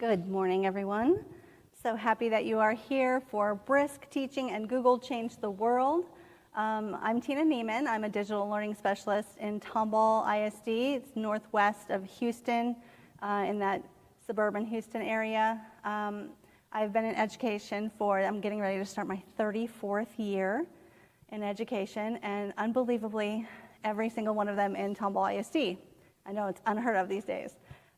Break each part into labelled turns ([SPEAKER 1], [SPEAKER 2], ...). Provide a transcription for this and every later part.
[SPEAKER 1] Good morning, everyone. So happy that you are here for Brisk Teaching and Google Change the World. I'm Tina Neiman. I'm a digital learning specialist in Tomball ISD. It's northwest of Houston, in that suburban Houston area. I've been in education I'm getting ready to start my 34th year in education, and unbelievably, every single one of them in Tomball ISD. I know it's unheard of these days.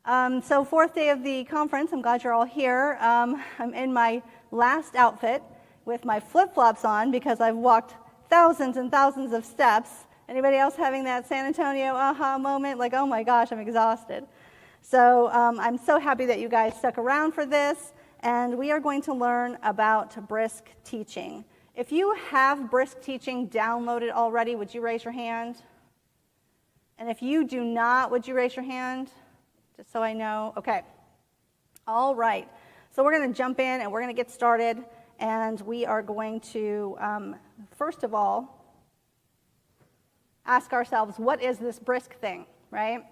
[SPEAKER 1] So fourth day of the conference, I'm glad you're all here. I'm in my last outfit with my flip-flops on because I've walked thousands and thousands of steps. Anybody else having that San Antonio aha moment? Like, oh my gosh, I'm exhausted. So I'm so happy that you guys stuck around for this, and we are going to learn about Brisk Teaching. If you have Brisk Teaching downloaded already, would you raise your hand? And if you do not, would you raise your hand? Just so I know. Okay. All right. So we're going to jump in and we're going to get started. And we are going to, first of all, ask ourselves, what is this Brisk thing, right?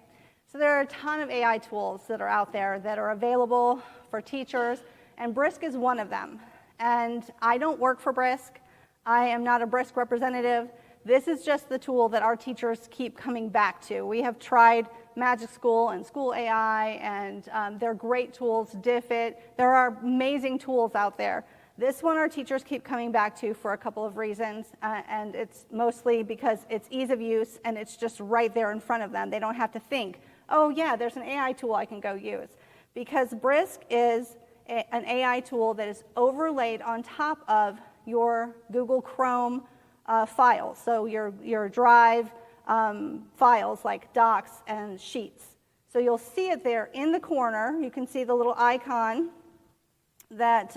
[SPEAKER 1] So there are a ton of AI tools that are out there that are available for teachers, and Brisk is one of them. And I don't work for Brisk. I am not a Brisk representative. This is just the tool that our teachers keep coming back to. We have tried Magic School and School AI, and they're great tools, DiffIt. There are amazing tools out there. This one our teachers keep coming back to for a couple of reasons, and it's mostly because it's ease of use and it's just right there in front of them. They don't have to think, oh yeah, there's an AI tool I can go use. Because Brisk is an AI tool that is overlaid on top of your Google Chrome files, so your Drive files like docs and sheets. So you'll see it there in the corner. You can see the little icon that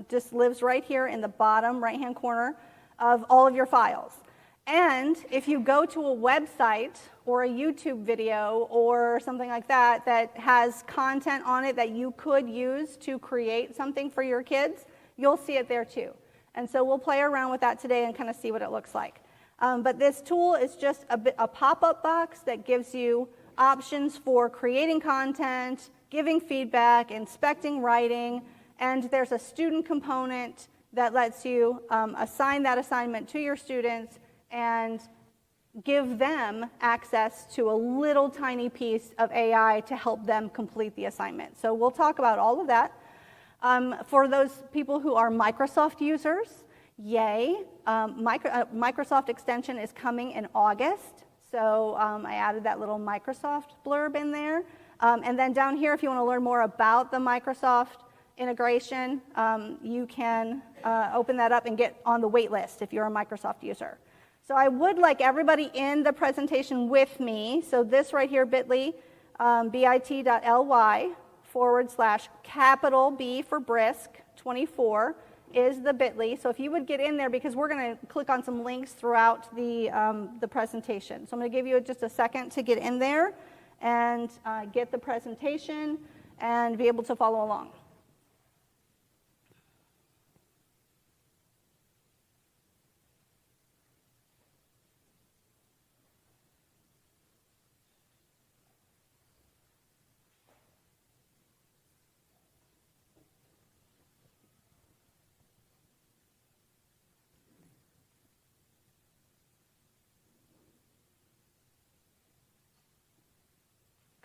[SPEAKER 1] just lives right here in the bottom right-hand corner of all of your files. And if you go to a website or a YouTube video or something like that that has content on it that you could use to create something for your kids, you'll see it there too. And so we'll play around with that today and kind of see what it looks like. But this tool is just a pop-up box that gives you options for creating content, giving feedback, inspecting writing, and there's a student component that lets you assign that assignment to your students and give them access to a little tiny piece of AI to help them complete the assignment. So we'll talk about all of that. For those people who are Microsoft users, yay. Microsoft extension is coming in August, so I added that little Microsoft blurb in there. And then down here, if you want to learn more about the Microsoft integration, you can open that up and get on the wait list if you're a Microsoft user. So I would like everybody in the presentation with me. So this right here, bit.ly, bit.ly/capital B for Brisk 24 is the bit.ly. So if you would get in there, because we're going to click on some links throughout the presentation. So I'm going to give you just a second to get in there and get the presentation and be able to follow along.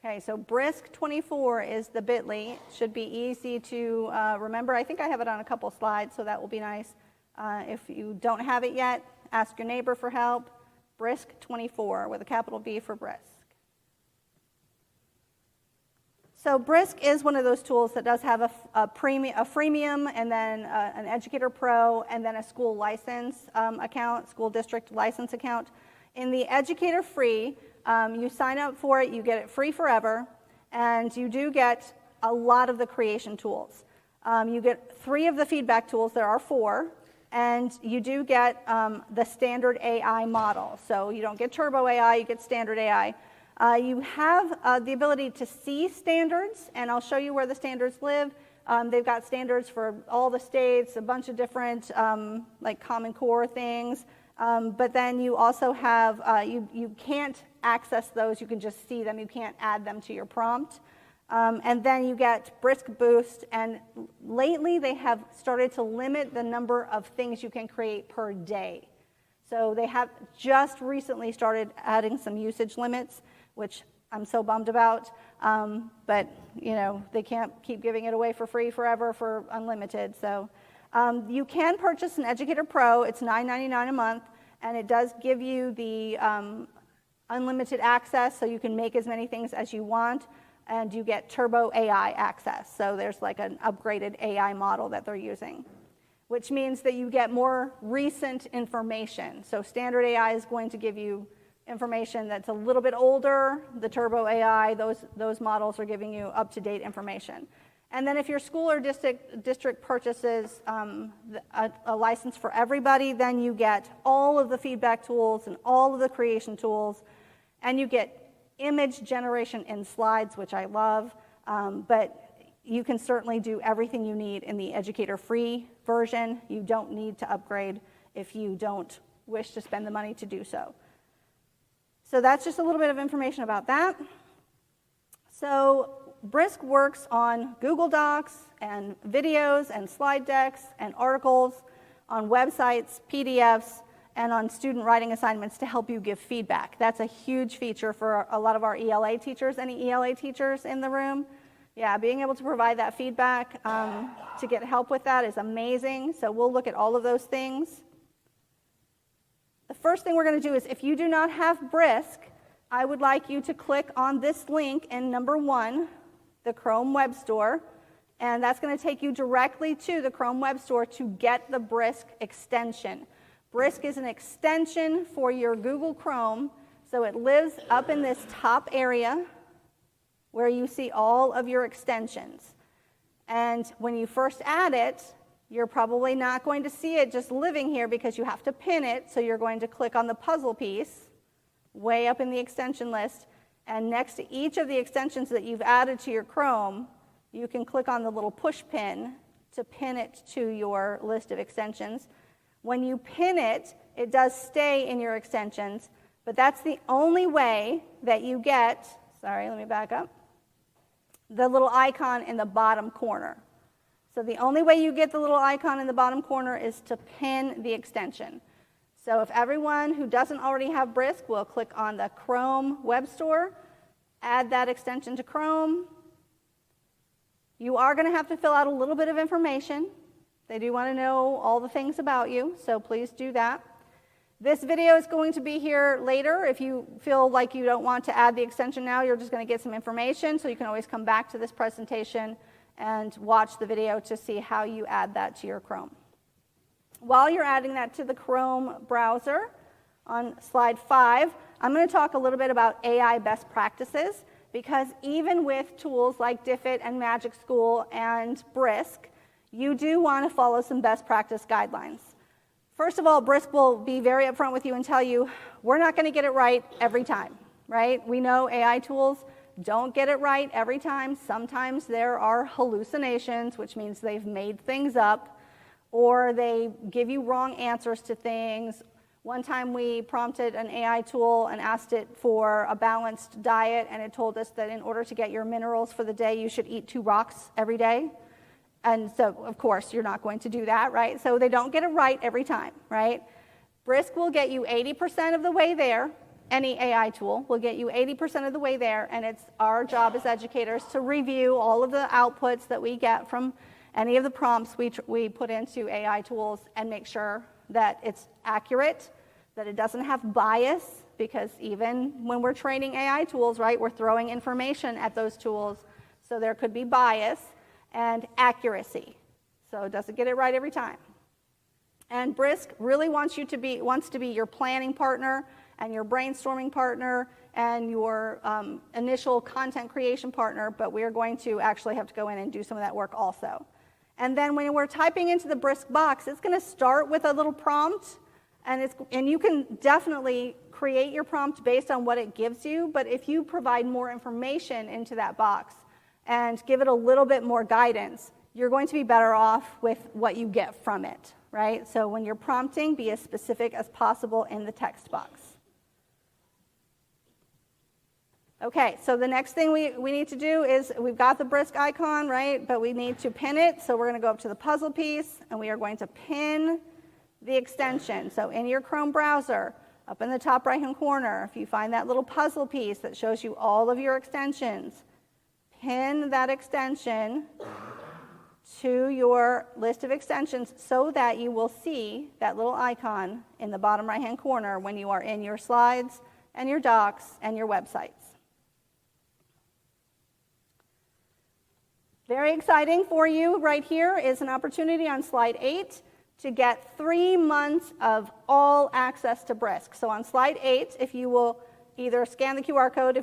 [SPEAKER 1] Okay, so Brisk 24 is the bit.ly. Should be easy to remember. I think I have it on a couple slides, so that will be nice. If you don't have it yet, ask your neighbor for help. Brisk 24 with a capital B for Brisk. So Brisk is one of those tools that does have a freemium and then an Educator Pro and then a school license account, school district license account. In the Educator Free, you sign up for it, you get it free forever, and you do get a lot of the creation tools. You get 3 of the feedback tools, there are 4, and you do get the standard AI model. So you don't get Turbo AI, you get standard AI. You have the ability to see standards, and I'll show you where the standards live. They've got standards for all the states, a bunch of different like Common Core things. But then you also have, you can't access those, you can just see them, you can't add them to your prompt. And then you get Brisk Boost, and lately they have started to limit the number of things you can create per day. So they have just recently started adding some usage limits, which I'm so bummed about, but they can't keep giving it away for free forever for unlimited. So you can purchase an Educator Pro. It's $9.99 a month, and it does give you the unlimited access, so you can make as many things as you want, and you get Turbo AI access. So there's like an upgraded AI model that they're using, which means that you get more recent information. So standard AI is going to give you information that's a little bit older. The Turbo AI, those models are giving you up-to-date information. And then if your school or district purchases a license for everybody, then you get all of the feedback tools and all of the creation tools, and you get image generation in slides, which I love, but you can certainly do everything you need in the Educator free version. You don't need to upgrade if you don't wish to spend the money to do so. So that's just a little bit of information about that. So Brisk works on Google Docs and videos and slide decks and articles, on websites, PDFs, and on student writing assignments to help you give feedback. That's a huge feature for a lot of our ELA teachers. Any ELA teachers in the room? Yeah, being able to provide that feedback to get help with that is amazing. So we'll look at all of those things. The first thing we're going to do is, if you do not have Brisk, I would like you to click on this link in number 1, the Chrome Web Store, and that's going to take you directly to the Chrome Web Store to get the Brisk extension. Brisk is an extension for your Google Chrome, so it lives up in this top area where you see all of your extensions. And when you first add it, you're probably not going to see it just living here because you have to pin it, so you're going to click on the puzzle piece way up in the extension list, and next to each of the extensions that you've added to your Chrome, you can click on the little push pin to pin it to your list of extensions. When you pin it, it does stay in your extensions, but that's the only way that you get, sorry, let me back up, the little icon in the bottom corner. So the only way you get the little icon in the bottom corner is to pin the extension. So if everyone who doesn't already have Brisk will click on the Chrome Web Store, add that extension to Chrome. You are going to have to fill out a little bit of information. They do want to know all the things about you, so please do that. This video is going to be here later. If you feel like you don't want to add the extension now, you're just going to get some information, so you can always come back to this presentation and watch the video to see how you add that to your Chrome. While you're adding that to the Chrome browser, on slide 5, I'm going to talk a little bit about AI best practices, because even with tools like Diffit and Magic School and Brisk, you do want to follow some best practice guidelines. First of all, Brisk will be very upfront with you and tell you, we're not going to get it right every time, right? We know AI tools don't get it right every time. Sometimes there are hallucinations, which means they've made things up, or they give you wrong answers to things. One time we prompted an AI tool and asked it for a balanced diet, and it told us that in order to get your minerals for the day, you should eat 2 rocks every day. And so, of course, you're not going to do that, right? So they don't get it right every time, right? Brisk will get you 80% of the way there. Any AI tool will get you 80% of the way there, and it's our job as educators to review all of the outputs that we get from any of the prompts we put into AI tools and make sure that it's accurate, that it doesn't have bias, because even when we're training AI tools, right, we're throwing information at those tools, so there could be bias, and accuracy. So it doesn't get it right every time. And Brisk really wants to be your planning partner and your brainstorming partner and your initial content creation partner, but we're going to actually have to go in and do some of that work also. And then when we're typing into the Brisk box, it's going to start with a little prompt, and you can definitely create your prompt based on what it gives you, but if you provide more information into that box and give it a little bit more guidance, you're going to be better off with what you get from it, right? So when you're prompting, be as specific as possible in the text box. Okay, so the next thing we need to do is, we've got the Brisk icon, right? But we need to pin it. So we're going to go up to the puzzle piece, and we are going to pin the extension. So in your Chrome browser, up in the top right-hand corner, if you find that little puzzle piece that shows you all of your extensions, pin that extension to your list of extensions so that you will see that little icon in the bottom right-hand corner when you are in your slides and your docs and your websites. Very exciting for you right here is an opportunity on slide 8 to get 3 months of all access to Brisk. So on slide 8, if you will either scan the QR code,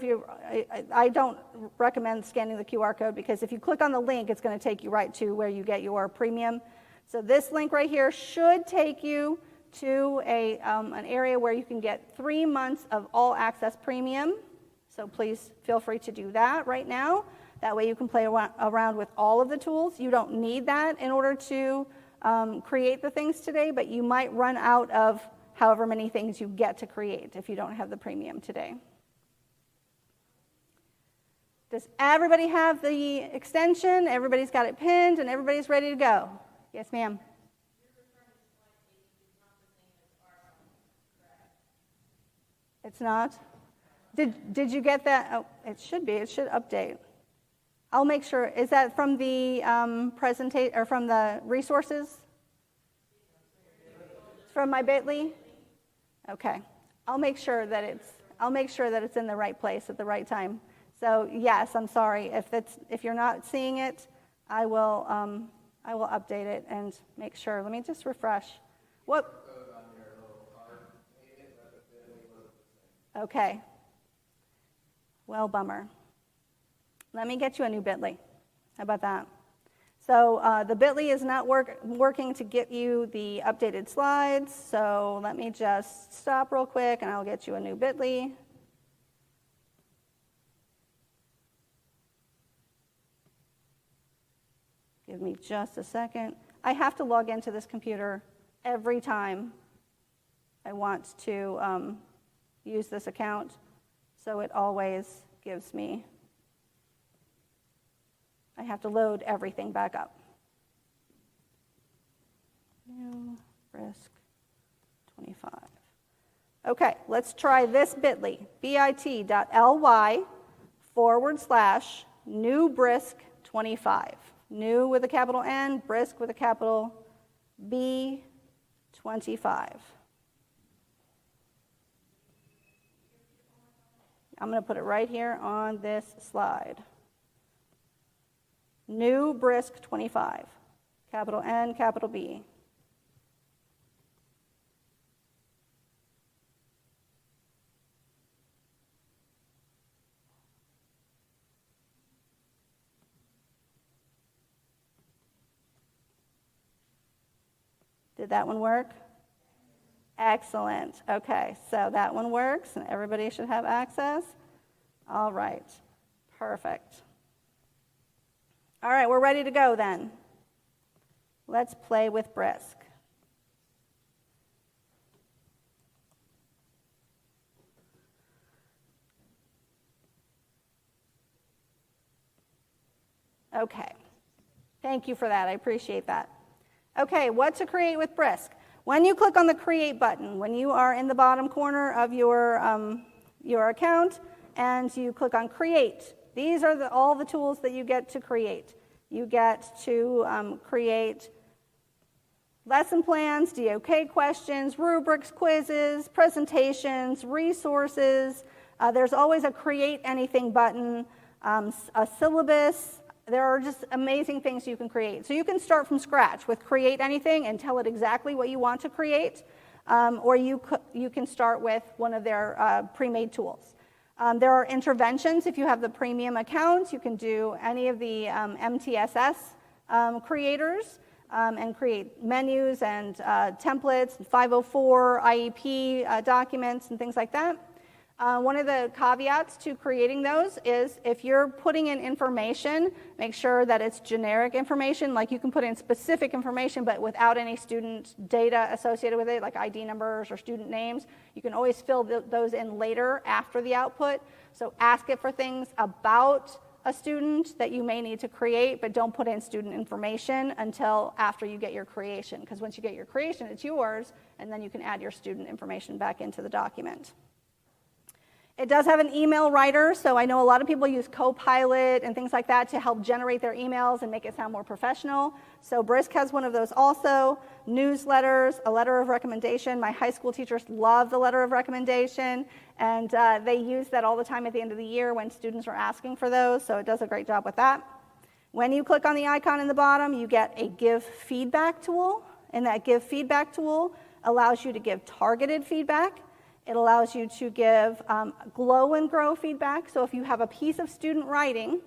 [SPEAKER 1] I don't recommend scanning the QR code, because if you click on the link, it's going to take you right to where you get your premium. So this link right here should take you to an area where you can get 3 months of all access premium. So please feel free to do that right now. That way you can play around with all of the tools. You don't need that in order to create the things today, but you might run out of however many things you get to create if you don't have the premium today. Does everybody have the extension? Everybody's got it pinned and everybody's ready to go? Yes, ma'am. It's not? Did you get that? Oh, it should be. It should update. I'll make sure. Is that from the presentation or from the resources? From my Bitly? Okay. I'll make sure that it's in the right place at the right time. So yes, I'm sorry if you're not seeing it. I will update it and make sure. Let me just refresh. What? Okay. Well, bummer. Let me get you a new Bitly. How about that? So the Bitly is not working to get you the updated slides. So let me just stop real quick and I'll get you a new Bitly. Give me just a second. I have to log into this computer every time I want to use this account. So it always gives me, I have to load everything back up. New Brisk 25. Okay, let's try this Bitly, bit.ly/new Brisk 25. New with a capital N, Brisk with a capital B 25. I'm going to put it right here on this slide. New Brisk 25, capital N, capital B. Did that one work? Excellent. Okay, so that one works, and everybody should have access. All right, perfect. All right, we're ready to go then. Let's play with Brisk. Okay, thank you for that. I appreciate that. Okay, what to create with Brisk? When you click on the Create button, when you are in the bottom corner of your account and you click on Create, these are all the tools that you get to create. You get to create lesson plans, DOK questions, rubrics, quizzes, presentations, resources. There's always a Create Anything button, a syllabus. There are just amazing things you can create. So you can start from scratch with Create Anything and tell it exactly what you want to create, or you can start with one of their pre-made tools. There are interventions. If you have the premium account, you can do any of the MTSS creators and create menus and templates, 504 IEP documents and things like that. One of the caveats to creating those is if you're putting in information, make sure that it's generic information. Like you can put in specific information, but without any student data associated with it, like ID numbers or student names. You can always fill those in later after the output. So ask it for things about a student that you may need to create, but don't put in student information until after you get your creation. Because once you get your creation, it's yours, and then you can add your student information back into the document. It does have an email writer, so I know a lot of people use Copilot and things like that to help generate their emails and make it sound more professional. So Brisk has one of those also. Newsletters, a letter of recommendation. My high school teachers love the letter of recommendation, and they use that all the time at the end of the year when students are asking for those, so it does a great job with that. When you click on the icon in the bottom, you get a Give Feedback tool, and that Give Feedback tool allows you to give targeted feedback. It allows you to give glow and grow feedback. So if you have a piece of student writing,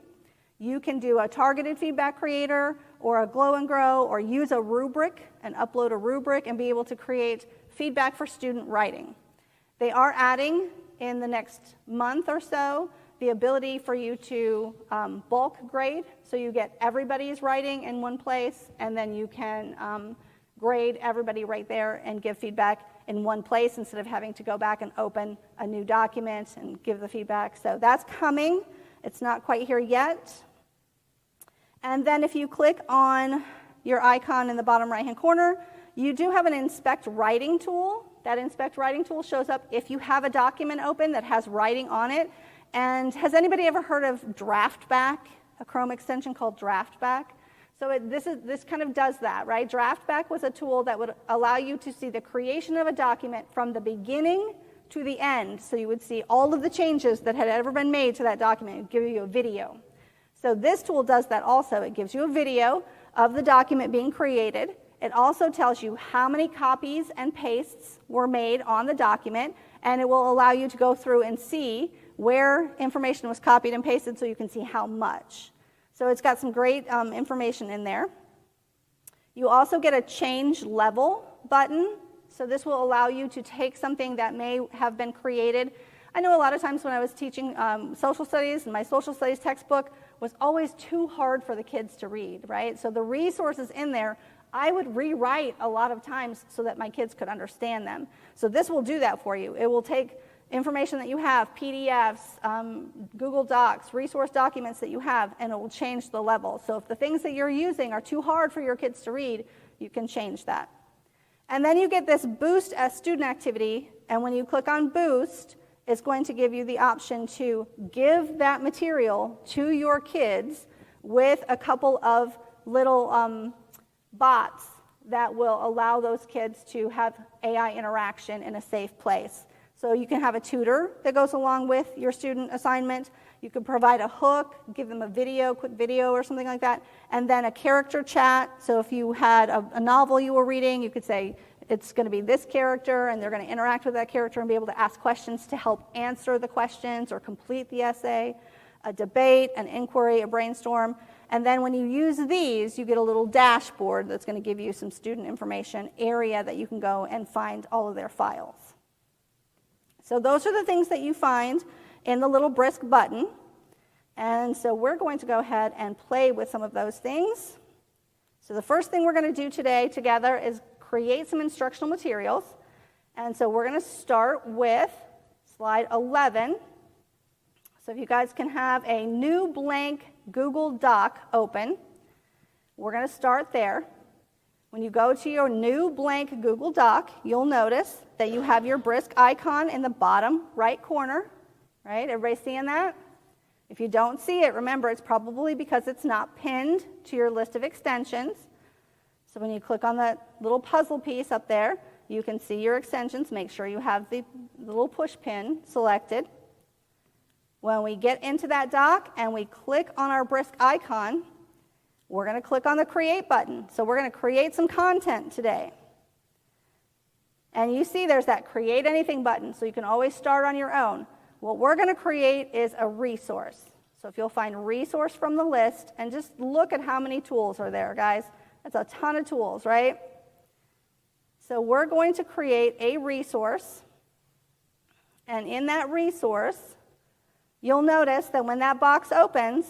[SPEAKER 1] you can do a targeted feedback creator or a glow and grow or use a rubric and upload a rubric and be able to create feedback for student writing. They are adding in the next month or so the ability for you to bulk grade. So you get everybody's writing in one place, and then you can grade everybody right there and give feedback in one place instead of having to go back and open a new document and give the feedback. So that's coming. It's not quite here yet. And then if you click on your icon in the bottom right-hand corner, you do have an Inspect Writing tool. That Inspect Writing tool shows up if you have a document open that has writing on it. And has anybody ever heard of DraftBack, a Chrome extension called DraftBack? So this kind of does that, right? DraftBack was a tool that would allow you to see the creation of a document from the beginning to the end. So you would see all of the changes that had ever been made to that document. It would give you a video. So this tool does that also. It gives you a video of the document being created. It also tells you how many copies and pastes were made on the document, and it will allow you to go through and see where information was copied and pasted so you can see how much. So it's got some great information in there. You also get a change level button. So this will allow you to take something that may have been created. I know a lot of times when I was teaching social studies, and my social studies textbook was always too hard for the kids to read, right? So the resources in there, I would rewrite a lot of times so that my kids could understand them. So this will do that for you. It will take information that you have, PDFs, Google Docs, resource documents that you have, and it will change the level. So if the things that you're using are too hard for your kids to read, you can change that. And then you get this Boost as student activity, and when you click on Boost, it's going to give you the option to give that material to your kids with a couple of little bots that will allow those kids to have AI interaction in a safe place. So you can have a tutor that goes along with your student assignment. You could provide a hook, give them a video, quick video or something like that, and then a character chat. So if you had a novel you were reading, you could say it's going to be this character, and they're going to interact with that character and be able to ask questions to help answer the questions or complete the essay, a debate, an inquiry, a brainstorm. And then when you use these, you get a little dashboard that's going to give you some student information area that you can go and find all of their files. So those are the things that you find in the little Brisk button. And so we're going to go ahead and play with some of those things. So the first thing we're going to do today together is create some instructional materials. And so we're going to start with slide 11. So if you guys can have a new blank Google Doc open, we're going to start there. When you go to your new blank Google Doc, you'll notice that you have your Brisk icon in the bottom right corner, right? Everybody seeing that? If you don't see it, remember it's probably because it's not pinned to your list of extensions. So when you click on that little puzzle piece up there, you can see your extensions. Make sure you have the little push pin selected. When we get into that doc and we click on our Brisk icon, we're going to click on the Create button. So we're going to create some content today. And you see there's that Create Anything button, so you can always start on your own. What we're going to create is a resource. So if you'll find resource from the list, and just look at how many tools are there, guys. That's a ton of tools, right? So we're going to create a resource, And in that resource, you'll notice that when that box opens,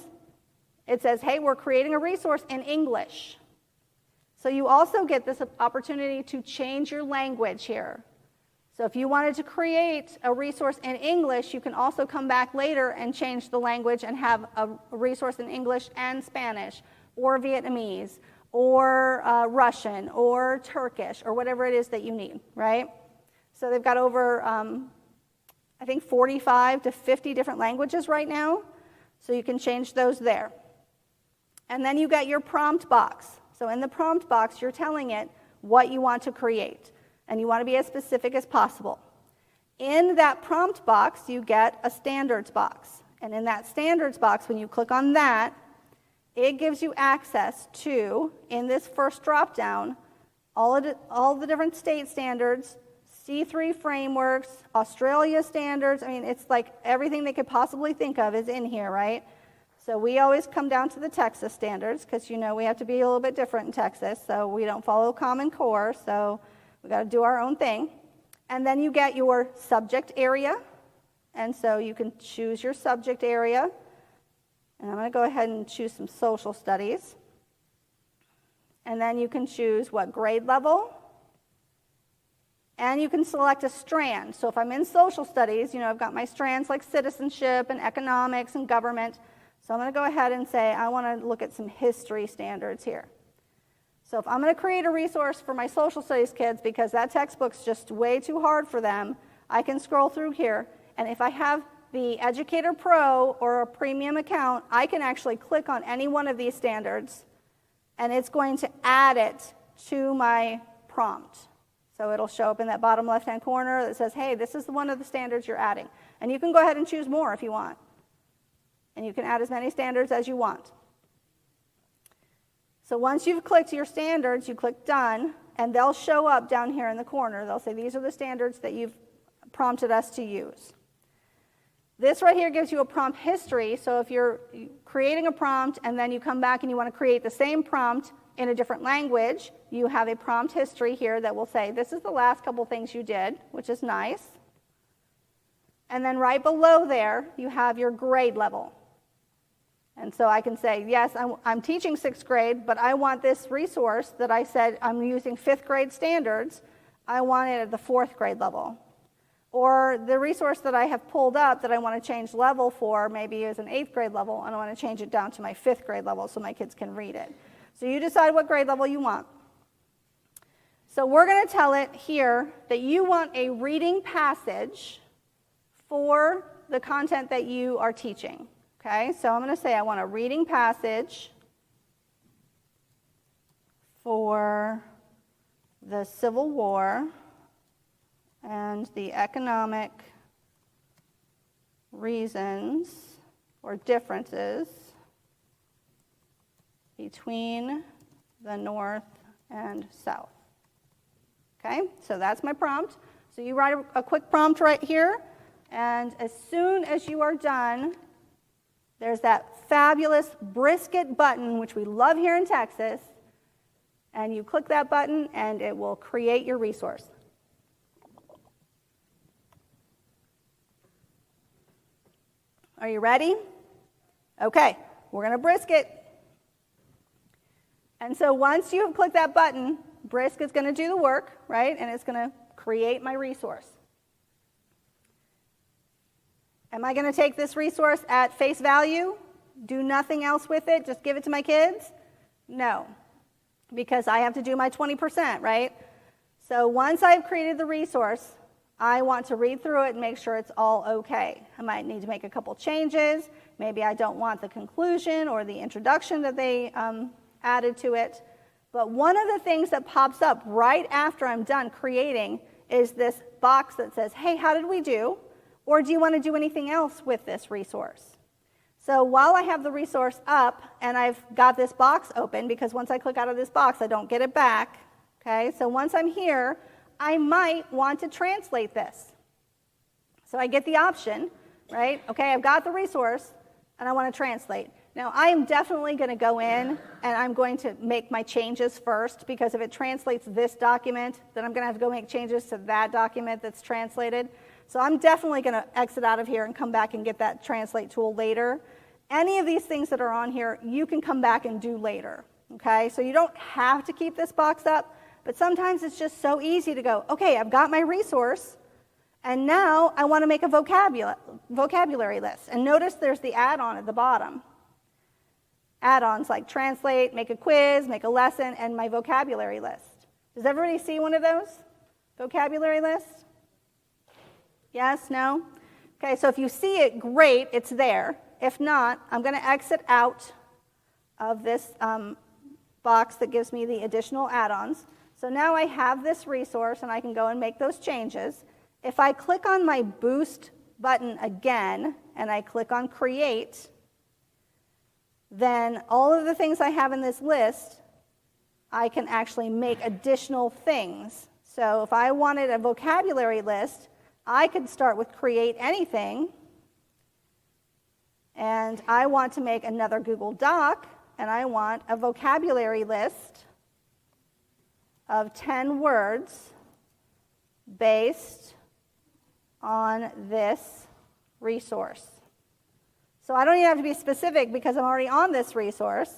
[SPEAKER 1] it says, hey, we're creating a resource in English. So you also get this opportunity to change your language here. So if you wanted to create a resource in English, you can also come back later and change the language and have a resource in English and Spanish, or Vietnamese, or Russian, or Turkish, or whatever it is that you need, right? So they've got over, I think, 45 to 50 different languages right now, so you can change those there. And then you got your prompt box. So in the prompt box, you're telling it what you want to create, and you want to be as specific as possible. In that prompt box, you get a standards box. And in that standards box, when you click on that, it gives you access to, in this first drop-down, all the different state standards, C3 frameworks, Australia standards. I mean, it's like everything they could possibly think of is in here, right? So we always come down to the Texas standards because, you know, we have to be a little bit different in Texas, so we don't follow Common Core, so we've got to do our own thing. And then you get your subject area, and so you can choose your subject area. And I'm going to go ahead and choose some social studies. And then you can choose what grade level. And you can select a strand. So if I'm in social studies, you know, I've got my strands like citizenship and economics and government. So I'm going to go ahead and say I want to look at some history standards here. So if I'm going to create a resource for my social studies kids because that textbook's just way too hard for them, I can scroll through here. And if I have the Educator Pro or a premium account, I can actually click on any one of these standards, and it's going to add it to my prompt. So it'll show up in that bottom left-hand corner that says, hey, this is one of the standards you're adding. And you can go ahead and choose more if you want. And you can add as many standards as you want. So once you've clicked your standards, you click Done, and they'll show up down here in the corner. They'll say, these are the standards that you've prompted us to use. This right here gives you a prompt history. So if you're creating a prompt and then you come back and you want to create the same prompt in a different language, you have a prompt history here that will say, this is the last couple things you did, which is nice. And then right below there, you have your grade level. And so I can say, yes, I'm teaching 6th grade, but I want this resource that I said I'm using 5th grade standards, I want it at the 4th grade level. Or the resource that I have pulled up that I want to change level for maybe is an 8th grade level, and I want to change it down to my 5th grade level so my kids can read it. So you decide what grade level you want. So we're going to tell it here that you want a reading passage for the content that you are teaching. Okay, so I'm going to say I want a reading passage for the Civil War and the economic reasons or differences between the North and South. Okay, so that's my prompt. So you write a quick prompt right here, and as soon as you are done, there's that fabulous brisket button, which we love here in Texas, and you click that button and it will create your resource. Are you ready? Okay, we're going to brisk it. And so once you have clicked that button, Brisk is going to do the work, right? And it's going to create my resource. Am I going to take this resource at face value? Do nothing else with it? Just give it to my kids? No, because I have to do my 20%, right? So once I've created the resource, I want to read through it and make sure it's all okay. I might need to make a couple changes. Maybe I don't want the conclusion or the introduction that they added to it. But one of the things that pops up right after I'm done creating is this box that says, hey, how did we do? Or do you want to do anything else with this resource? So while I have the resource up and I've got this box open, because once I click out of this box, I don't get it back. Okay, so once I'm here, I might want to translate this. So I get the option, right? Okay, I've got the resource and I want to translate. Now, I am definitely going to go in and I'm going to make my changes first, because if it translates this document, then I'm going to have to go make changes to that document that's translated. So I'm definitely going to exit out of here and come back and get that translate tool later. Any of these things that are on here, you can come back and do later, okay? So you don't have to keep this box up, but sometimes it's just so easy to go, okay, I've got my resource, and now I want to make a vocabulary list. And notice there's the add-on at the bottom. Add-ons like translate, make a quiz, make a lesson, and my vocabulary list. Does everybody see one of those? Vocabulary list? Yes? No? Okay, so if you see it, great, it's there. If not, I'm going to exit out of this box that gives me the additional add-ons. So now I have this resource, and I can go and make those changes. If I click on my Boost button again, and I click on Create, then all of the things I have in this list, I can actually make additional things. So if I wanted a vocabulary list, I could start with Create Anything, and I want to make another Google Doc, and I want a vocabulary list of 10 words based on this resource. So I don't even have to be specific because I'm already on this resource,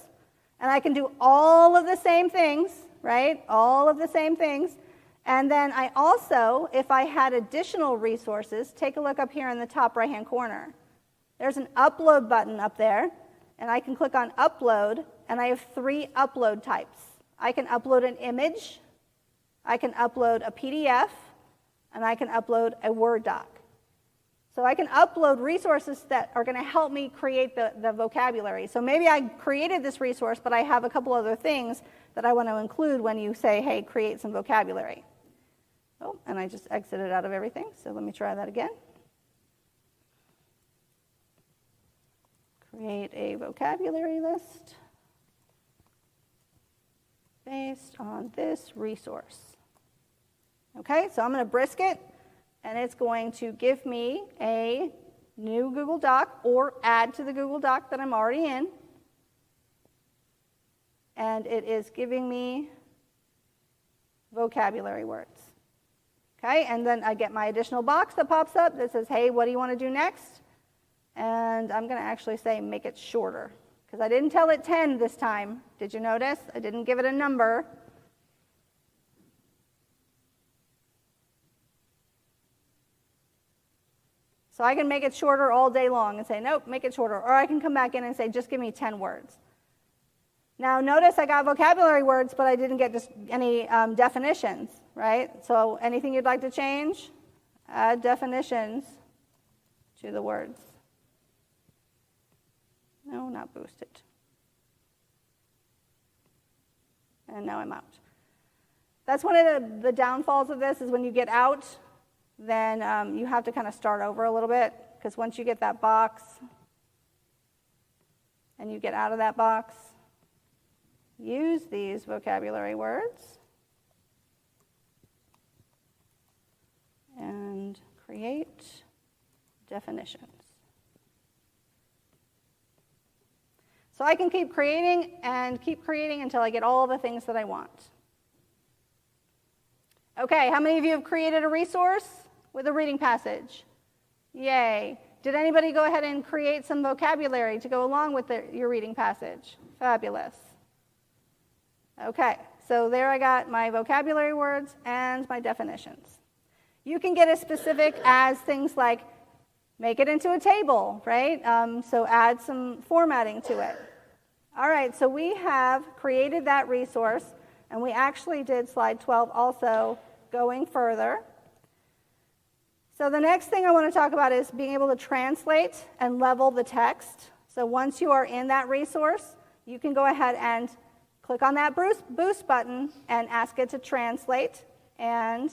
[SPEAKER 1] and I can do all of the same things, right? All of the same things. And then I also, if I had additional resources, take a look up here in the top right-hand corner. There's an upload button up there, and I can click on upload, and I have 3 upload types. I can upload an image, I can upload a PDF, and I can upload a Word doc. So I can upload resources that are going to help me create the vocabulary. So maybe I created this resource, but I have a couple other things that I want to include when you say, hey, create some vocabulary. Oh, and I just exited out of everything, so let me try that again. Create a vocabulary list based on this resource. Okay, so I'm going to Brisk it, and it's going to give me a new Google Doc or add to the Google Doc that I'm already in. And it is giving me vocabulary words. Okay, and then I get my additional box that pops up that says, hey, what do you want to do next? And I'm going to actually say make it shorter, because I didn't tell it 10 this time. Did you notice? I didn't give it a number. So I can make it shorter all day long and say, nope, make it shorter. Or I can come back in and say, just give me 10 words. Now notice I got vocabulary words, but I didn't get just any definitions, right? So anything you'd like to change? Add definitions to the words. No, not boosted. And now I'm out. That's one of the downfalls of this is when you get out, then you have to kind of start over a little bit, because once you get that box and you get out of that box, use these vocabulary words and create definitions. So I can keep creating until I get all the things that I want. Okay, how many of you have created a resource with a reading passage? Yay. Did anybody go ahead and create some vocabulary to go along with your reading passage? Fabulous. Okay, so there I got my vocabulary words and my definitions. You can get as specific as things like make it into a table, right? So add some formatting to it. All right, so we have created that resource, and we actually did slide 12 also going further. So the next thing I want to talk about is being able to translate and level the text. So once you are in that resource, you can go ahead and click on that boost button and ask it to translate and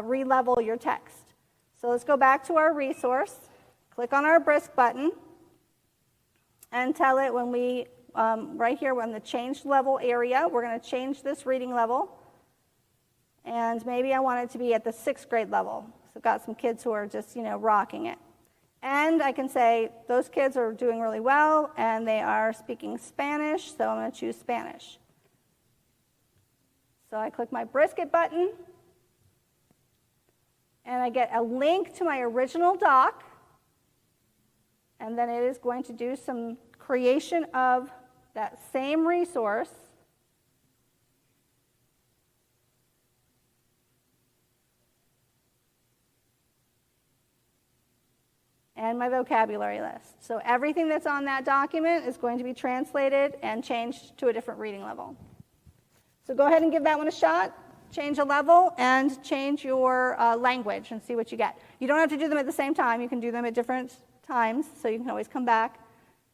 [SPEAKER 1] re-level your text. So let's go back to our resource, click on our Brisk button, and tell it when we, right here, we're in the change level area, we're going to change this reading level, and maybe I want it to be at the 6th grade level. So I've got some kids who are just, rocking it. And I can say, those kids are doing really well, and they are speaking Spanish, so I'm going to choose Spanish. So I click my Brisk it button, and I get a link to my original doc, and then it is going to do some creation of that same resource. And my vocabulary list. So everything that's on that document is going to be translated and changed to a different reading level. So go ahead and give that one a shot. Change a level and change your language and see what you get. You don't have to do them at the same time. You can do them at different times, so you can always come back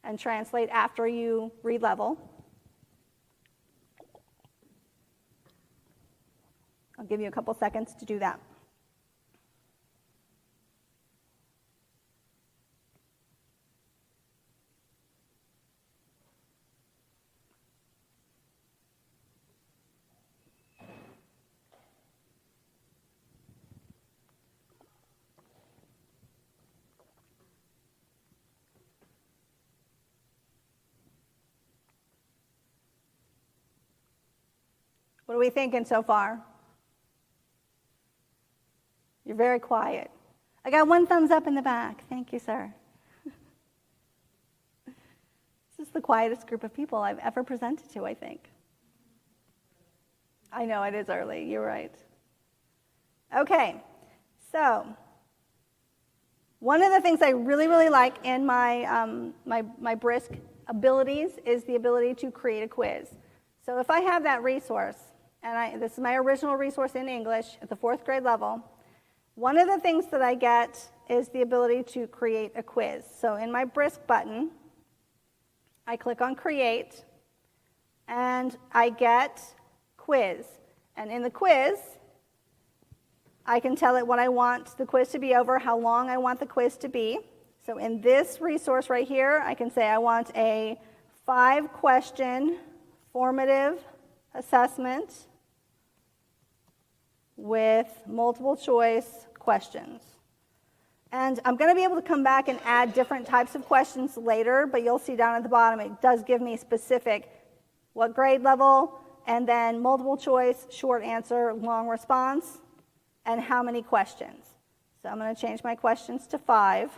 [SPEAKER 1] and translate after you re-level. I'll give you a couple seconds to do that. What are we thinking so far? You're very quiet. I got one thumbs up in the back. Thank you, sir. This is the quietest group of people I've ever presented to, I think. I know it is early. You're right. Okay, so one of the things I really, really like in my Brisk abilities is the ability to create a quiz. So if I have that resource, and this is my original resource in English at the 4th grade level, one of the things that I get is the ability to create a quiz. So in my Brisk button, I click on Create, and I get Quiz. And in the quiz, I can tell it what I want the quiz to be over, how long I want the quiz to be. So in this resource right here, I can say I want a 5-question formative assessment with multiple choice questions. And I'm going to be able to come back and add different types of questions later, but you'll see down at the bottom it does give me specific what grade level, and then multiple choice, short answer, long response, and how many questions. So I'm going to change my questions to 5,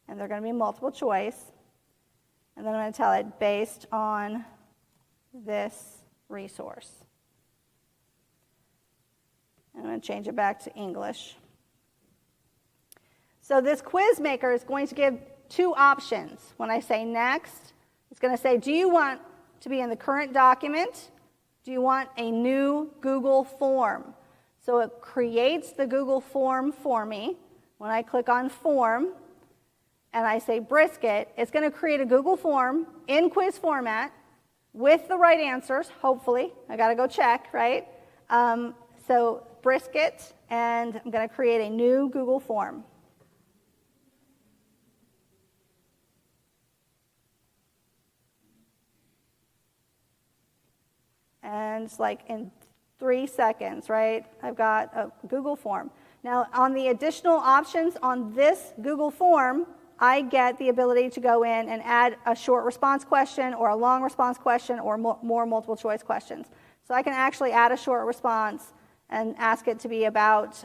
[SPEAKER 1] and they're going to be multiple choice. And then I'm going to tell it based on this resource. And I'm going to change it back to English. So this quiz maker is going to give 2 options. When I say next, it's going to say, do you want to be in the current document? Do you want a new Google form? So it creates the Google form for me. When I click on Form and I say Brisket, it's going to create a Google form in quiz format with the right answers, hopefully. I got to go check, right? So Brisket, and I'm going to create a new Google form. And it's like in 3 seconds, right? I've got a Google form. Now, on the additional options on this Google form, I get the ability to go in and add a short response question or a long response question or more multiple choice questions. So I can actually add a short response and ask it to be about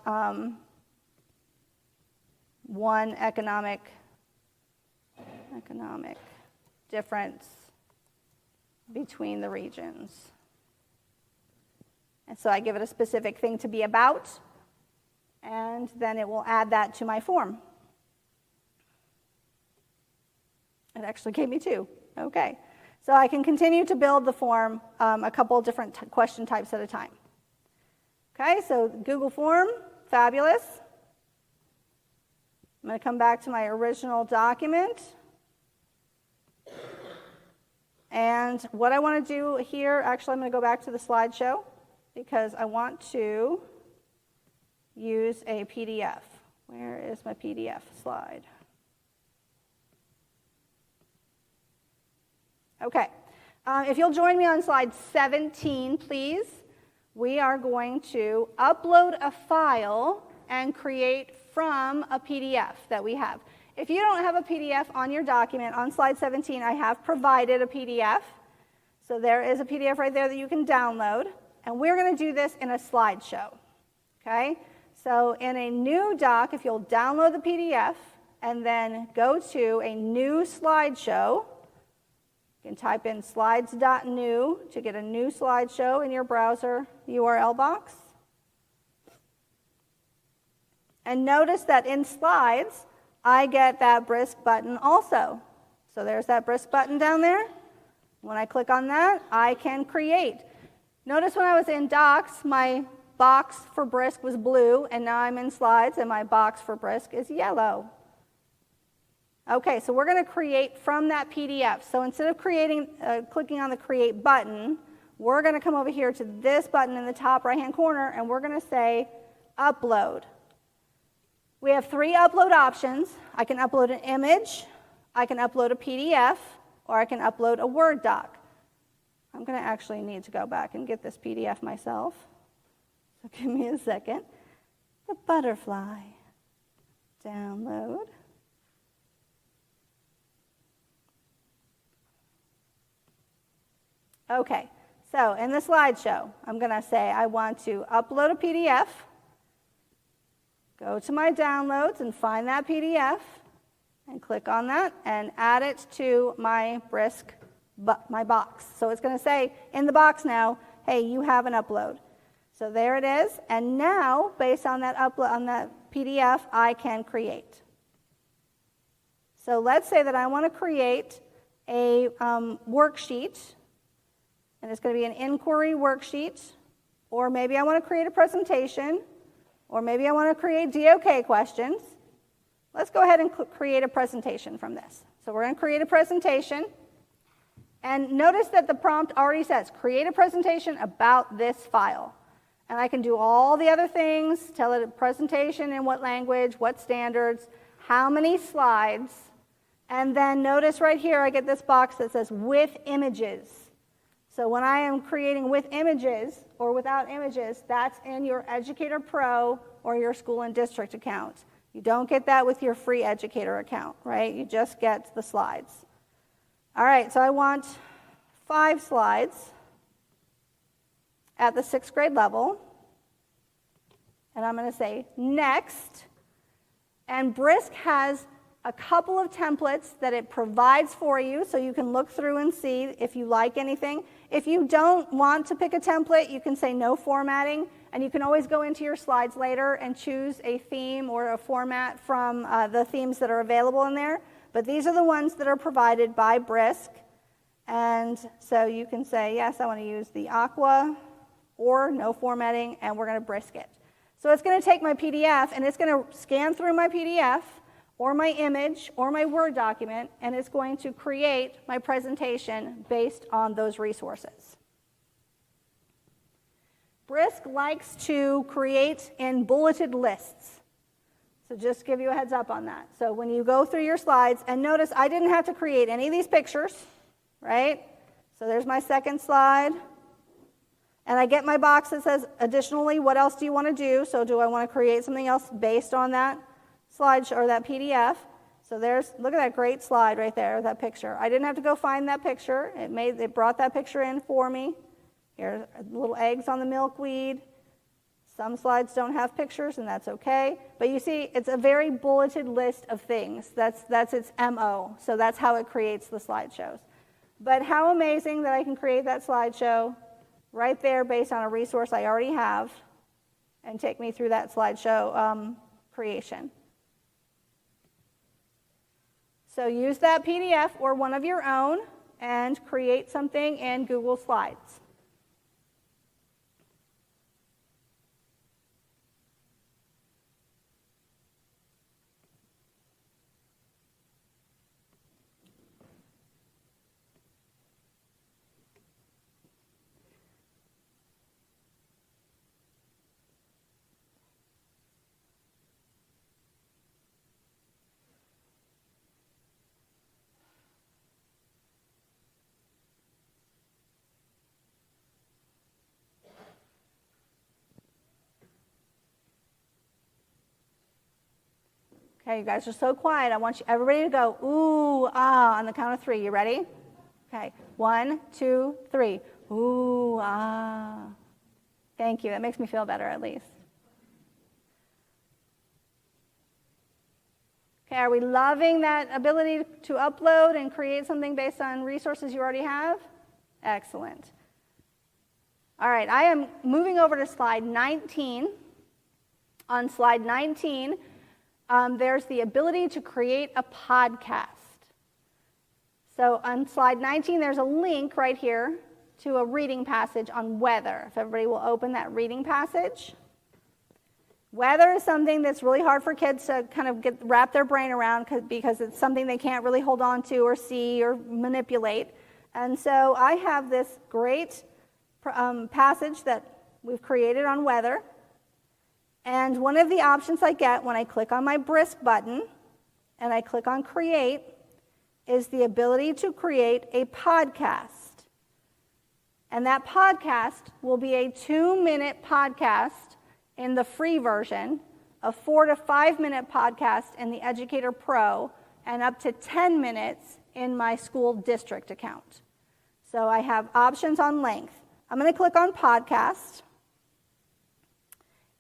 [SPEAKER 1] one economic difference between the regions. And so I give it a specific thing to be about, and then it will add that to my form. It actually gave me 2. Okay. So I can continue to build the form a couple of different question types at a time. Okay, so Google form, fabulous. I'm going to come back to my original document. And what I want to do here, actually I'm going to go back to the slideshow because I want to use a PDF. Where is my PDF slide? Okay, if you'll join me on slide 17, please. We are going to upload a file and create from a PDF that we have. If you don't have a PDF on your document, on slide 17, I have provided a PDF. So there is a PDF right there that you can download. And we're going to do this in a slideshow. Okay? So in a new doc, if you'll download the PDF and then go to a new slideshow, you can type in slides.new to get a new slideshow in your browser URL box. And notice that in slides, I get that Brisk button also. So there's that Brisk button down there. When I click on that, I can create. Notice when I was in docs, my box for Brisk was blue, and now I'm in slides, and my box for Brisk is yellow. Okay, so we're going to create from that PDF. So instead of clicking on the Create button, we're going to come over here to this button in the top right-hand corner, and we're going to say Upload. We have 3 upload options. I can upload an image, I can upload a PDF, or I can upload a Word doc. I'm going to actually need to go back and get this PDF myself. So give me a second. The butterfly. Download. Okay, so in the slideshow, I'm going to say I want to upload a PDF. Go to my downloads and find that PDF and click on that and add it to my Brisk, my box. So it's going to say in the box now, hey, you have an upload. So there it is. And now, based on that upload on that PDF, I can create. So let's say that I want to create a worksheet, and it's going to be an inquiry worksheet, or maybe I want to create a presentation, or maybe I want to create DOK questions. Let's go ahead and create a presentation from this. So we're going to create a presentation. And notice that the prompt already says, create a presentation about this file. And I can do all the other things, tell it a presentation in what language, what standards, how many slides. And then notice right here, I get this box that says with images. So when I am creating with images or without images, that's in your Educator Pro or your school and district account. You don't get that with your free educator account, right? You just get the slides. All right, so I want 5 slides at the 6th grade level. And I'm going to say next. And Brisk has a couple of templates that it provides for you so you can look through and see if you like anything. If you don't want to pick a template, you can say no formatting, and you can always go into your slides later and choose a theme or a format from the themes that are available in there. But these are the ones that are provided by Brisk. And so you can say, yes, I want to use the Aqua or no formatting, and we're going to Brisk it. So it's going to take my PDF, and it's going to scan through my PDF or my image or my Word document, and it's going to create my presentation based on those resources. Brisk likes to create in bulleted lists. So just give you a heads up on that. So when you go through your slides, and notice I didn't have to create any of these pictures, right? So there's my second slide. And I get my box that says, additionally, what else do you want to do? So do I want to create something else based on that slideshow or that PDF? So look at that great slide right there, that picture. I didn't have to go find that picture. It brought that picture in for me. Here are little eggs on the milkweed. Some slides don't have pictures, and that's okay. But you see, it's a very bulleted list of things. That's its MO. So that's how it creates the slideshows. But how amazing that I can create that slideshow right there based on a resource I already have and take me through that slideshow creation. So use that PDF or one of your own and create something in Google Slides. Okay, you guys are so quiet. I want everybody to go, ooh, ah, on the count of 3. You ready? Okay, 1, 2, 3. Ooh, ah. Thank you. That makes me feel better at least. Okay, are we loving that ability to upload and create something based on resources you already have? Excellent. All right, I am moving over to slide 19. On slide 19, there's the ability to create a podcast. So on slide 19, there's a link right here to a reading passage on weather. If everybody will open that reading passage. Weather is something that's really hard for kids to kind of wrap their brain around because it's something they can't really hold on to or see or manipulate. And so I have this great passage that we've created on weather. And one of the options I get when I click on my Brisk button and I click on Create is the ability to create a podcast. And that podcast will be a 2-minute podcast in the free version, a 4 to 5 minute podcast in the Educator Pro, and up to 10 minutes in my school district account. So I have options on length. I'm going to click on podcast,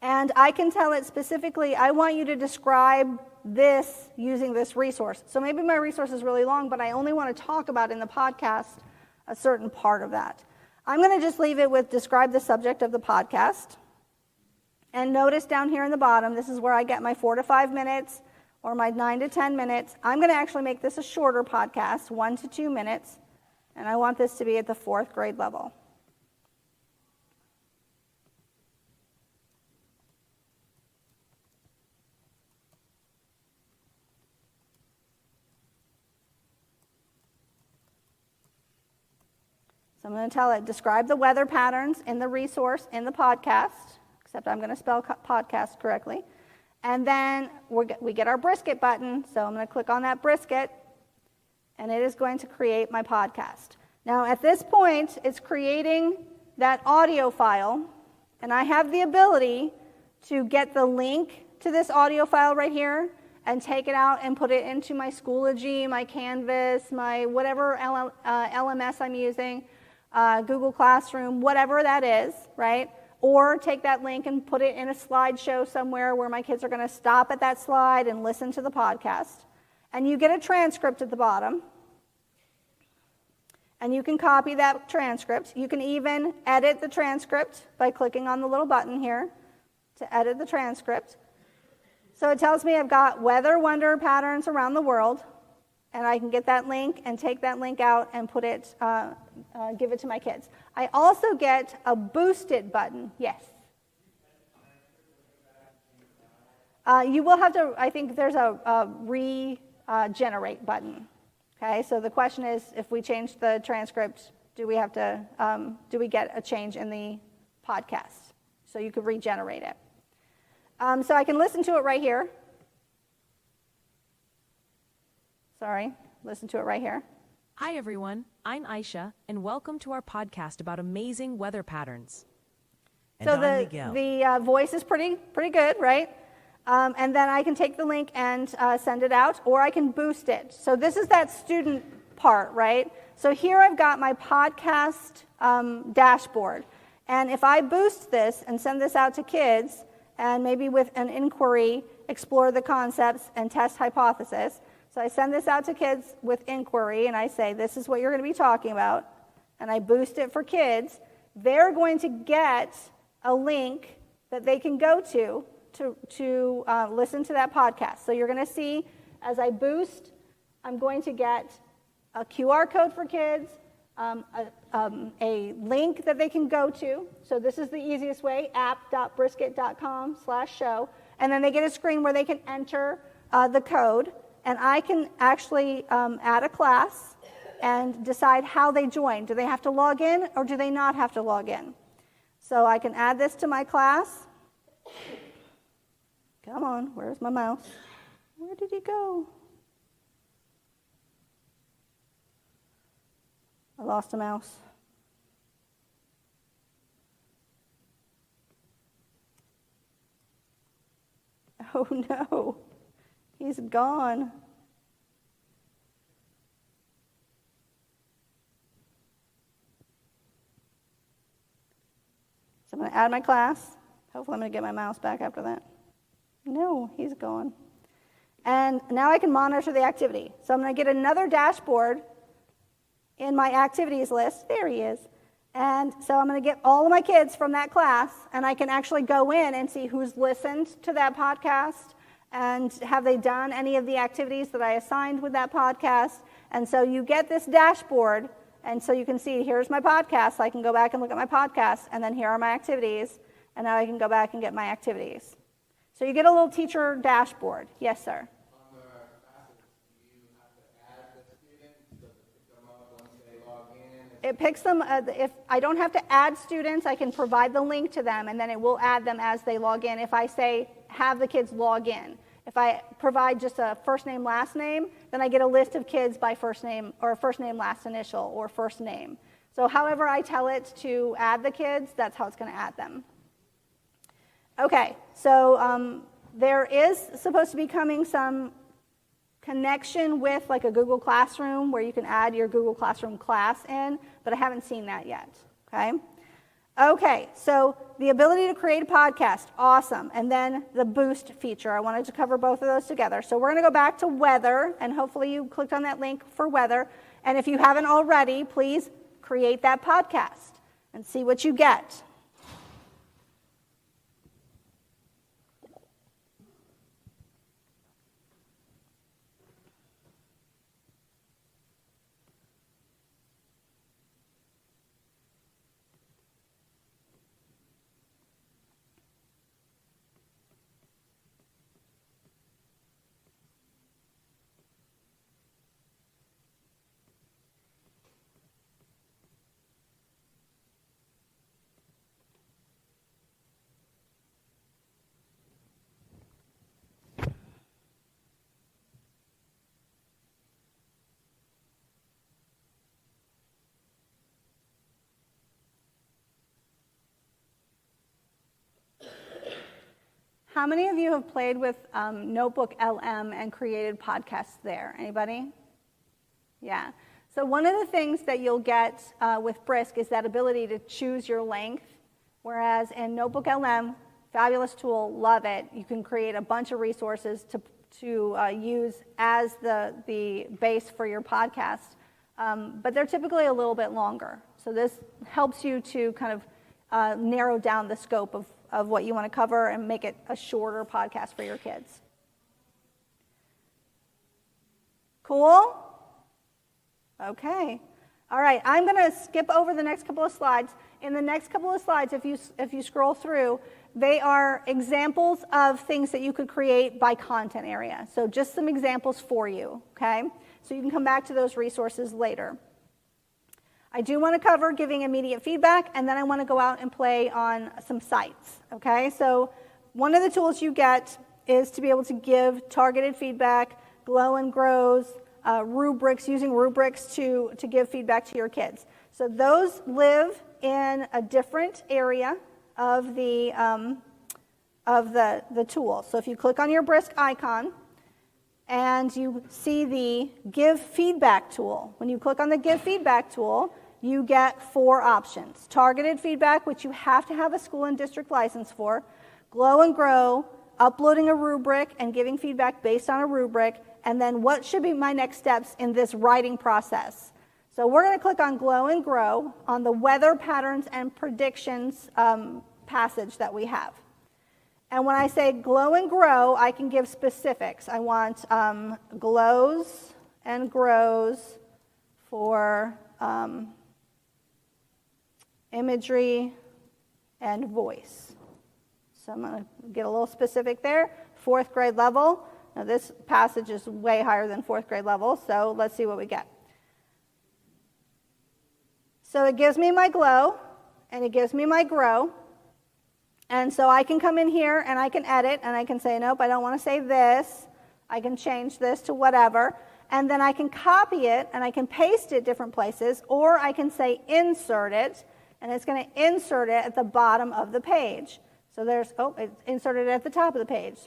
[SPEAKER 1] and I can tell it specifically, I want you to describe this using this resource. So maybe my resource is really long, but I only want to talk about in the podcast a certain part of that. I'm going to just leave it with describe the subject of the podcast. And notice down here in the bottom, this is where I get my 4 to 5 minutes or my 9 to 10 minutes. I'm going to actually make this a shorter podcast, 1 to 2 minutes, and I want this to be at the 4th grade level. So I'm going to tell it, describe the weather patterns in the resource in the podcast, except I'm going to spell podcast correctly. And then we get our brisket button, so I'm going to click on that brisket, and it is going to create my podcast. Now, at this point, it's creating that audio file, and I have the ability to get the link to this audio file right here and take it out and put it into my Schoology, my Canvas, my whatever LMS I'm using, Google Classroom, whatever that is, right? Or take that link and put it in a slideshow somewhere where my kids are going to stop at that slide and listen to the podcast. And you get a transcript at the bottom. And you can copy that transcript. You can even edit the transcript by clicking on the little button here to edit the transcript. So it tells me I've got weather wonder patterns around the world, and I can get that link and take that link out and put it, give it to my kids. I also get a boosted button. Yes. You will have to, I think there's a regenerate button. Okay, so the question is, if we change the transcript, do we get a change in the podcast? So you could regenerate it. So I can listen to it right here. Listen to it right here.
[SPEAKER 2] Hi everyone, I'm Aisha, and welcome to our podcast about amazing weather patterns.
[SPEAKER 3] And
[SPEAKER 1] So
[SPEAKER 3] I'm Miguel.
[SPEAKER 1] the voice is pretty good, right? And then I can take the link and send it out, or I can boost it. So this is that student part, right? So here I've got my podcast dashboard. And if I boost this and send this out to kids, and maybe with an inquiry, explore the concepts and test hypothesis. So I send this out to kids with inquiry, and I say, this is what you're going to be talking about. And I boost it for kids. They're going to get a link that they can go to listen to that podcast. So you're going to see, as I boost, I'm going to get a QR code for kids, a link that they can go to. So this is the easiest way, app.brisket.com/show. And then they get a screen where they can enter the code. And I can actually add a class and decide how they join. Do they have to log in, or do they not have to log in? So I can add this to my class. Come on, where's my mouse? Where did he go? I lost a mouse. Oh no, he's gone. So I'm going to add my class. Hopefully I'm going to get my mouse back after that. No, he's gone. And now I can monitor the activity. So I'm going to get another dashboard in my activities list. There he is. And so I'm going to get all of my kids from that class, and I can actually go in and see who's listened to that podcast and have they done any of the activities that I assigned with that podcast. And so you get this dashboard, and so you can see, here's my podcast. I can go back and look at my podcast, and then here are my activities. And now I can go back and get my activities. So you get a little teacher dashboard. Yes, sir?
[SPEAKER 3] On the classes, do you have to add the students to pick them up once they log in?
[SPEAKER 1] It picks them, if I don't have to add students, I can provide the link to them, and then it will add them as they log in. If I say, have the kids log in. If I provide just a first name, last name, then I get a list of kids by first name, or first name, last initial, or first name. So however I tell it to add the kids, that's how it's going to add them. Okay, so there is supposed to be coming some connection with like a Google Classroom where you can add your Google Classroom class in, but I haven't seen that yet, okay? Okay, so the ability to create a podcast, awesome. And then the boost feature, I wanted to cover both of those together. So we're going to go back to weather, and hopefully you clicked on that link for weather. And if you haven't already, please create that podcast and see what you get. How many of you have played with Notebook LM and created podcasts there? Anybody? Yeah. So one of the things that you'll get with Brisk is that ability to choose your length, whereas in Notebook LM, fabulous tool, love it. You can create a bunch of resources to use as the base for your podcast, but they're typically a little bit longer. So this helps you to kind of narrow down the scope of what you want to cover and make it a shorter podcast for your kids. Cool? Okay. All right, I'm going to skip over the next couple of slides. In the next couple of slides, if you scroll through, they are examples of things that you could create by content area. So just some examples for you, okay? So you can come back to those resources later. I do want to cover giving immediate feedback, and then I want to go out and play on some sites, okay? So one of the tools you get is to be able to give targeted feedback, glow and grows, rubrics, using rubrics to give feedback to your kids. So those live in a different area of the tool. So if you click on your Brisk icon, and you see the Give Feedback tool. When you click on the Give Feedback tool, you get 4 options. Targeted feedback, which you have to have a school and district license for. Glow and grow, uploading a rubric and giving feedback based on a rubric. And then what should be my next steps in this writing process. So we're going to click on Glow and Grow on the weather patterns and predictions passage that we have. And when I say glow and grow, I can give specifics. I want glows and grows for imagery and voice. So I'm going to get a little specific there. 4th grade level. Now this passage is way higher than 4th grade level, so let's see what we get. So it gives me my glow, and it gives me my grow. And so I can come in here and I can edit and I can say, nope, I don't want to say this. I can change this to whatever. And then I can copy it and I can paste it different places, or I can say insert it, and it's going to insert it at the bottom of the page. So there's, it's inserted at the top of the page.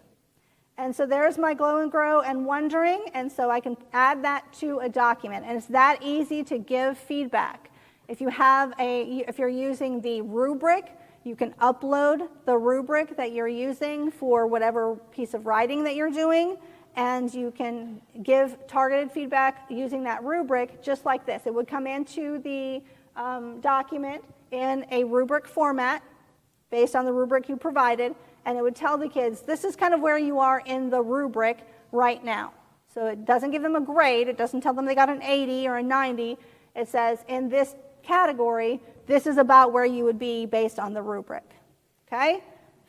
[SPEAKER 1] And so there's my glow and grow and wondering, and so I can add that to a document. And it's that easy to give feedback. If you're using the rubric, you can upload the rubric that you're using for whatever piece of writing that you're doing, and you can give targeted feedback using that rubric just like this. It would come into the document in a rubric format based on the rubric you provided, and it would tell the kids, this is kind of where you are in the rubric right now. So it doesn't give them a grade. It doesn't tell them they got an 80 or a 90. It says, in this category, this is about where you would be based on the rubric. Okay?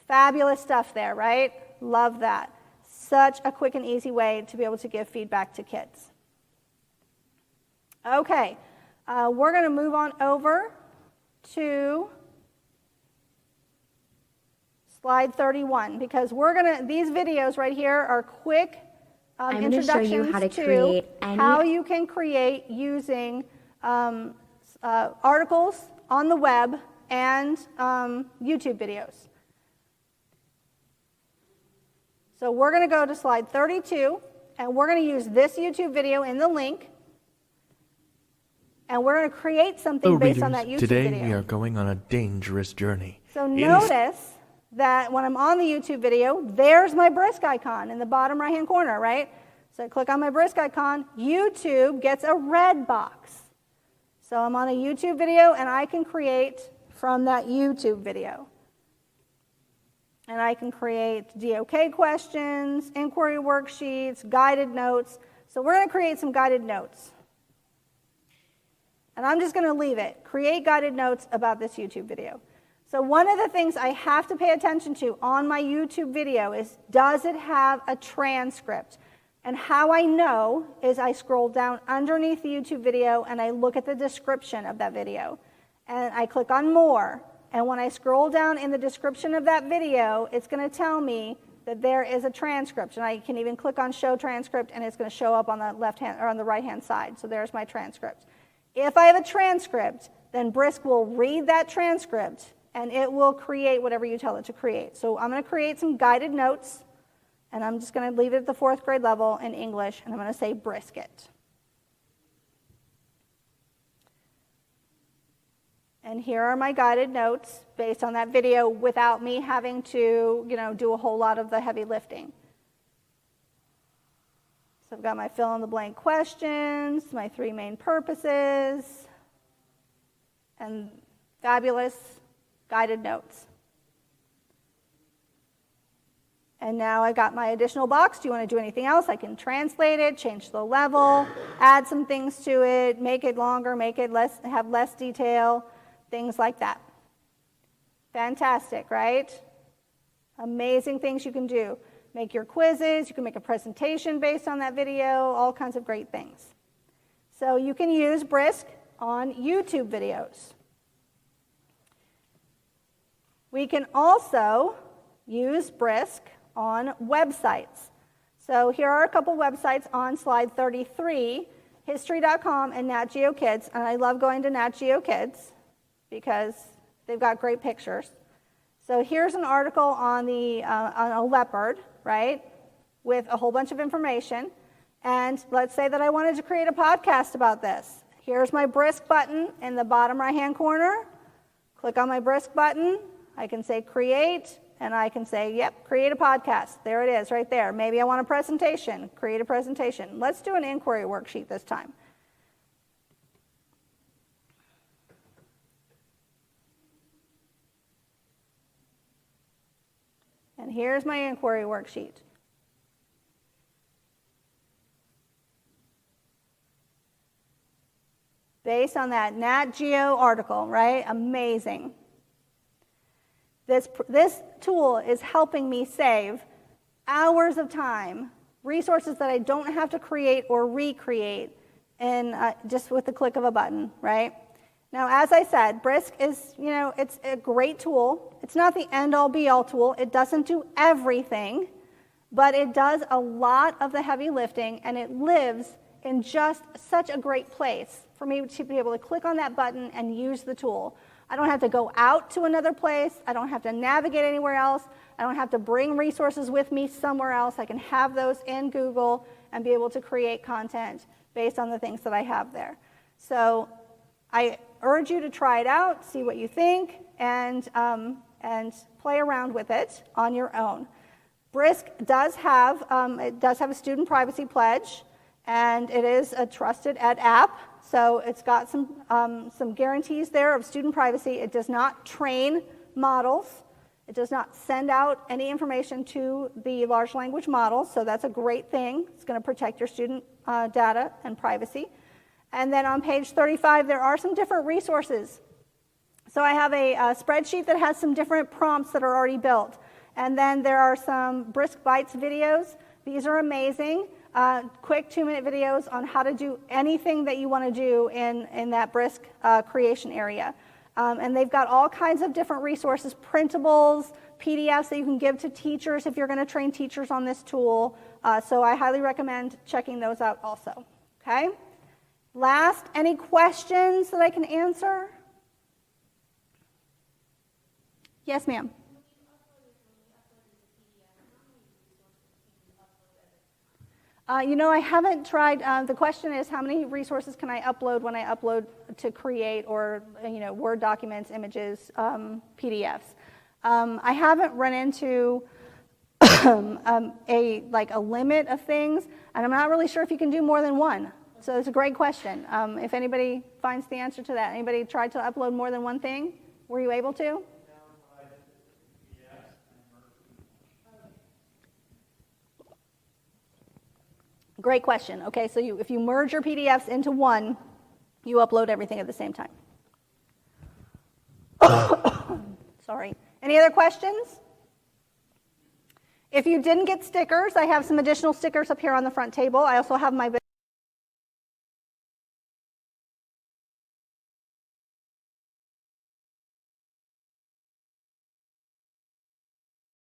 [SPEAKER 1] Fabulous stuff there, right? Love that. Such a quick and easy way to be able to give feedback to kids. Okay, we're going to move on over to slide 31 because these videos right here are quick introductions
[SPEAKER 4] show you how to create
[SPEAKER 1] how you can create using articles on the web and YouTube videos. So we're going to go to slide 32, and we're going to use this YouTube video in the link, and we're going to create something based on that YouTube
[SPEAKER 5] today
[SPEAKER 1] video.
[SPEAKER 5] we are going on a dangerous journey.
[SPEAKER 1] So notice that when I'm on the YouTube video, there's my Brisk icon in the bottom right-hand corner, right? So I click on my Brisk icon, YouTube gets a red box. So I'm on a YouTube video, and I can create from that YouTube video. And I can create DOK questions, inquiry worksheets, guided notes. So we're going to create some guided notes. And I'm just going to leave it. Create guided notes about this YouTube video. So one of the things I have to pay attention to on my YouTube video is, does it have a transcript? And how I know is I scroll down underneath the YouTube video and I look at the description of that video. And I click on More. And when I scroll down in the description of that video, it's going to tell me that there is a transcript. And I can even click on Show Transcript, and it's going to show up on the left hand or on the right hand side. So there's my transcript. If I have a transcript, then Brisk will read that transcript, and it will create whatever you tell it to create. So I'm going to create some guided notes, and I'm just going to leave it at the 4th grade level in English, and I'm going to say brisket. And here are my guided notes based on that video without me having to, do a whole lot of the heavy lifting. So I've got my fill-in-the-blank questions, my 3 main purposes, and fabulous guided notes. And now I got my additional box. Do you want to do anything else? I can translate it, change the level, add some things to it, make it longer, make it have less detail. Things like that. Fantastic, right? Amazing things you can do. Make your quizzes, you can make a presentation based on that video, all kinds of great things. So you can use Brisk on YouTube videos. We can also use Brisk on websites. So here are a couple websites on slide 33, history.com and Nat Geo Kids. And I love going to Nat Geo Kids because they've got great pictures. So here's an article on a leopard, right, with a whole bunch of information. And let's say that I wanted to create a podcast about this. Here's my Brisk button in the bottom right-hand corner. Click on my Brisk button. I can say create, and I can say, yep, create a podcast. There it is right there. Maybe I want a presentation. Create a presentation. Let's do an inquiry worksheet this time. And here's my inquiry worksheet. Based on that Nat Geo article, right? Amazing. This tool is helping me save hours of time, resources that I don't have to create or recreate just with the click of a button, right? Now, as I said, Brisk is, it's a great tool. It's not the end-all, be-all tool. It doesn't do everything, but it does a lot of the heavy lifting, and it lives in just such a great place for me to be able to click on that button and use the tool. I don't have to go out to another place. I don't have to navigate anywhere else. I don't have to bring resources with me somewhere else. I can have those in Google and be able to create content based on the things that I have there. So I urge you to try it out, see what you think, and play around with it on your own. Brisk does have a student privacy pledge, and it is a trusted ed app. So it's got some guarantees there of student privacy. It does not train models. It does not send out any information to the large language models, so that's a great thing. It's going to protect your student data and privacy. And then on page 35, there are some different resources. So I have a spreadsheet that has some different prompts that are already built. And then there are some Brisk Bites videos. These are amazing. Quick 2-minute videos on how to do anything that you want to do in that Brisk creation area. And they've got all kinds of different resources, printables, PDFs that you can give to teachers if you're going to train teachers on this tool. So I highly recommend checking those out also. Okay? Last, any questions that I can answer? Yes, ma'am. I haven't tried. The question is, how many resources can I upload when I upload to Create or, Word documents, images, PDFs? I haven't run into a limit of things, and I'm not really sure if you can do more than one. So it's a great question. If anybody finds the answer to that, anybody tried to upload more than one thing? Were you able to? Great question. Okay, so if you merge your PDFs into one, you upload everything at the same time. Sorry. Any other questions? If you didn't get stickers, I have some additional stickers up here on the front table. I also have my